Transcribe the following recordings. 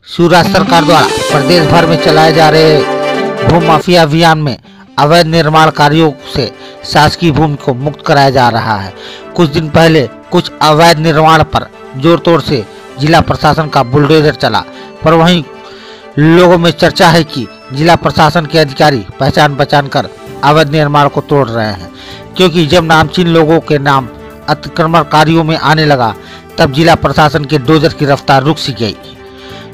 शिवराज सरकार द्वारा प्रदेश भर में चलाए जा रहे भू माफिया अभियान में अवैध निर्माण कार्यों से शासकीय भूमि को मुक्त कराया जा रहा है। कुछ दिन पहले कुछ अवैध निर्माण पर जोर तोड़ से जिला प्रशासन का बुलडोजर चला, पर वहीं लोगों में चर्चा है कि जिला प्रशासन के अधिकारी पहचान कर अवैध निर्माण को तोड़ रहे हैं, क्योंकि जब नामचीन लोगों के नाम अतिक्रमणकारियों में आने लगा तब जिला प्रशासन के डोजर की रफ्तार रुक सी गई।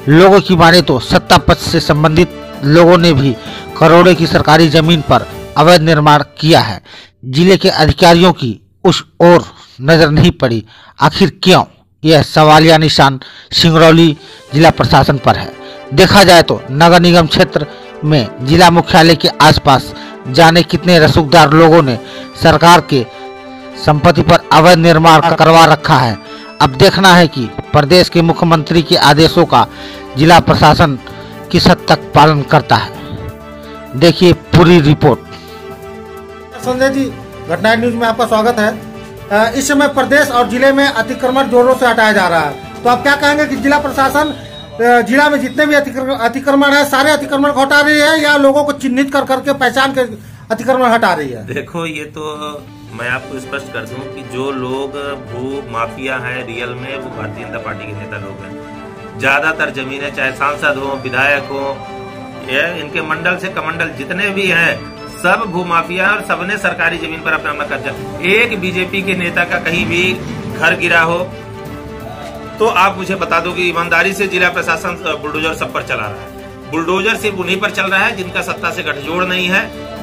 लोगों की माने तो सत्ता पक्ष से संबंधित लोगों ने भी करोड़ों की सरकारी जमीन पर अवैध निर्माण किया है। जिले के अधिकारियों की उस ओर नजर नहीं पड़ी। आखिर क्यों? यह सवालिया निशान सिंगरौली जिला प्रशासन पर है। देखा जाए तो नगर निगम क्षेत्र में जिला मुख्यालय के आसपास जाने कितने रसूखदार लोगों ने सरकार के संपत्ति पर अवैध निर्माण करवा रखा है। अब देखना है कि प्रदेश के मुख्यमंत्री के आदेशों का जिला प्रशासन किस हद तक पालन करता है। देखिए पूरी रिपोर्ट। संजय जी, घटना न्यूज में आपका स्वागत है। इस समय प्रदेश और जिले में अतिक्रमण जोरों से हटाया जा रहा है, तो आप क्या कहेंगे कि जिला प्रशासन जिला में जितने भी अतिक्रमण है सारे अतिक्रमण को हटा रही है या लोगों को चिन्हित कर करके पहचान के अतिक्रमण हटा रही है? देखो, ये तो मैं आपको स्पष्ट कर दूं कि जो लोग भू माफिया हैं रियल में वो भारतीय जनता पार्टी के नेता लोग हैं। ज्यादातर जमीनें चाहे सांसद हो, विधायक हो, इनके मंडल से कमंडल जितने भी हैं सब भू माफिया और सबने सरकारी जमीन पर अपना कब्जा। एक बीजेपी के नेता का कहीं भी घर गिरा हो तो आप मुझे बता दो कि ईमानदारी से जिला प्रशासन बुलडोजर सब पर चला रहा है। बुलडोजर सिर्फ उन्हीं पर चल रहा है जिनका सत्ता से गठजोड़ नहीं है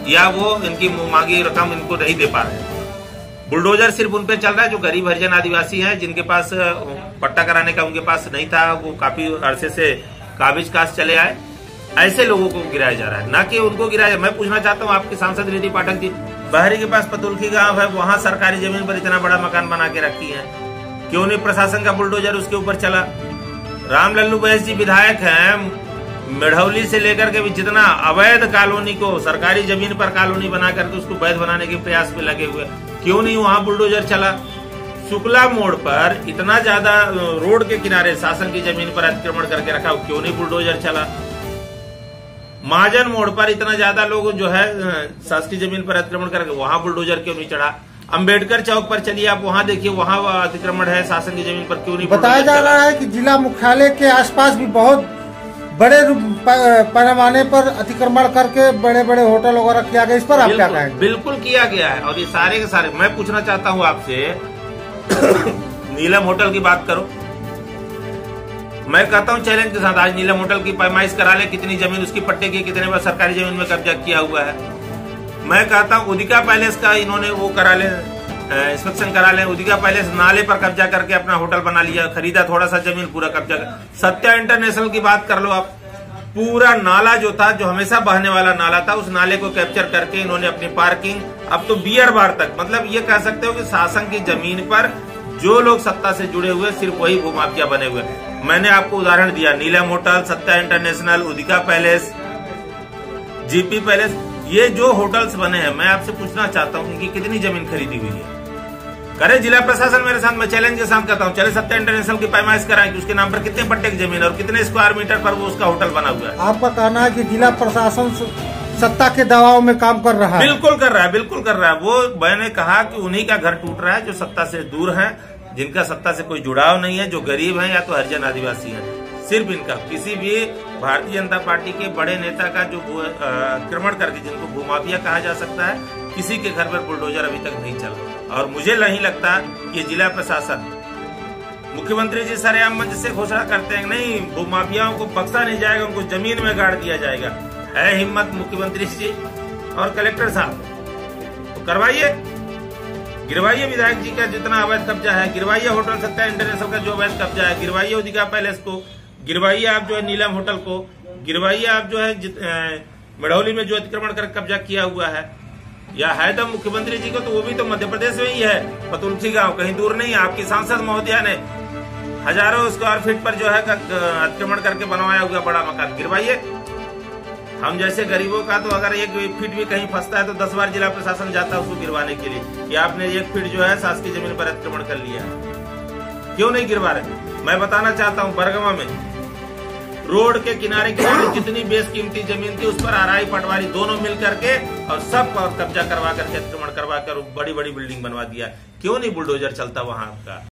या वो इनकी मांगी रकम इनको नहीं दे पा रहे। बुलडोजर सिर्फ उन पे चल रहा है जो गरीब हरिजन आदिवासी हैं, जिनके पास पट्टा कराने का उनके पास नहीं था, वो काफी अरसे से काबिज काश चले आए। ऐसे लोगों को गिराया जा रहा है, ना कि उनको गिराया। मैं पूछना चाहता हूँ आपके सांसद रिद्धि पाठक जी, बहरी के पास पतुलखी गांव है, वहां सरकारी जमीन पर इतना बड़ा मकान बना के रखी है, क्यों नहीं प्रशासन का बुलडोजर उसके ऊपर चला? रामलल्लू बैस जी विधायक हैं, मेढ़ौली से लेकर के भी जितना अवैध कॉलोनी को सरकारी जमीन पर कॉलोनी बना करके उसको वैध बनाने के प्रयास में लगे हुए, क्यों नहीं वहां बुलडोजर चला? शुक्ला मोड़ पर इतना ज्यादा रोड के किनारे शासन की जमीन पर अतिक्रमण करके रखा, क्यों नहीं बुलडोजर चला? महाजन मोड़ पर इतना ज्यादा लोग जो है शासकीय जमीन पर अतिक्रमण करके वहां बुलडोजर क्यों नहीं चढ़ा? अंबेडकर चौक पर चलिए आप, वहां देखिए, वहां अतिक्रमण है शासन की जमीन पर, क्यों नहीं? बताया जा रहा है कि जिला मुख्यालय के आसपास भी बहुत बड़े पैमाने पर अतिक्रमण करके बड़े बड़े होटल वगैरह किया गया, इस पर आप क्या कहेंगे? बिल्कुल किया गया है, और ये सारे के सारे मैं पूछना चाहता हूँ आपसे नीलम होटल की बात करो। मैं कहता हूँ चैलेंज के साथ, आज नीलम होटल की पैमाइश करा ले, कितनी जमीन उसकी पट्टे की, कितने बार सरकारी जमीन में कब्जा किया हुआ है। मैं कहता हूँ उदिका पैलेस का इन्होंने वो करा ले, इंस्पेक्शन करा ले। उदिका पैलेस नाले पर कब्जा करके अपना होटल बना लिया, खरीदा थोड़ा सा जमीन, पूरा कब्जा कर। सत्या इंटरनेशनल की बात कर लो आप, पूरा नाला जो था, जो हमेशा बहने वाला नाला था, उस नाले को कैप्चर करके इन्होंने अपनी पार्किंग, अब तो बियर बार तक, मतलब ये कह सकते हो कि शासन की जमीन पर जो लोग सत्ता से जुड़े हुए सिर्फ वही भूमाफिया बने हुए। मैंने आपको उदाहरण दिया, Neelam hotel, Satya international, Udika palace, GP palace, ये जो होटल्स बने हैं, मैं आपसे पूछना चाहता हूँ इनकी कितनी जमीन खरीदी हुई है? करे जिला प्रशासन मेरे साथ, मैं चैलेंज के साथ कहता हूँ, चले सत्या इंटरनेशनल की पैमाइश कराएं कि उसके नाम पर कितने पट्टे की जमीन और कितने स्क्वायर मीटर पर वो उसका होटल बना हुआ है। आपका कहना है कि जिला प्रशासन सत्ता के दबाव में काम कर रहा है? बिल्कुल कर रहा है, बिल्कुल कर रहा है। वो मैंने कहा कि उन्हीं का घर टूट रहा है जो सत्ता से दूर है, जिनका सत्ता से कोई जुड़ाव नहीं है, जो गरीब है या तो हरिजन आदिवासी है। सिर्फ इनका, किसी भी भारतीय जनता पार्टी के बड़े नेता का जो अतिक्रमण करके, जिनको भूमाफिया कहा जा सकता है, किसी के घर पर बुलडोजर अभी तक नहीं चला। और मुझे नहीं लगता कि जिला प्रशासन, मुख्यमंत्री जी सरेआम मंच से घोषणा करते हैं नहीं भूमाफियाओं को बख्शा नहीं जाएगा, उनको जमीन में गाड़ दिया जाएगा। है हिम्मत मुख्यमंत्री जी और कलेक्टर साहब, तो करवाइए, गिरवाइए विधायक जी का जितना अवैध कब्जा है, गिरवाइए होटल सत्या इंटरनेशनल का जो अवैध कब्जा है, गिरवाइए उदिका पैलेस को, गिरवाइए आप जो है नीलम होटल को, गिरवाइए आप जो है मेढ़ौली में जो अतिक्रमण कर कब्जा किया हुआ है, या है तो मुख्यमंत्री जी को, तो वो भी तो मध्य प्रदेश में ही है, पतुलखी गांव, कहीं दूर नहीं है। आपकी सांसद महोदया ने हजारों स्क्वायर फीट पर जो है अतिक्रमण करके बनवाया हुआ बड़ा मकान, गिरवाइए। हम जैसे गरीबों का तो अगर 1 फीट भी कहीं फंसता है तो 10 बार जिला प्रशासन जाता है उसको गिरवाने के लिए, कि आपने 1 फीट जो है शासकीय जमीन पर अतिक्रमण कर लिया है, क्यों नहीं गिरवा रहे? मैं बताना चाहता हूँ बरगवा में रोड के किनारे किनारे जितनी बेशकीमती जमीन थी उस पर आरआई पटवारी दोनों मिल करके और सब कब्जा करवा करके, अतिक्रमण करवा कर बड़ी बड़ी बिल्डिंग बनवा दिया। क्यों नहीं बुलडोजर चलता वहां का?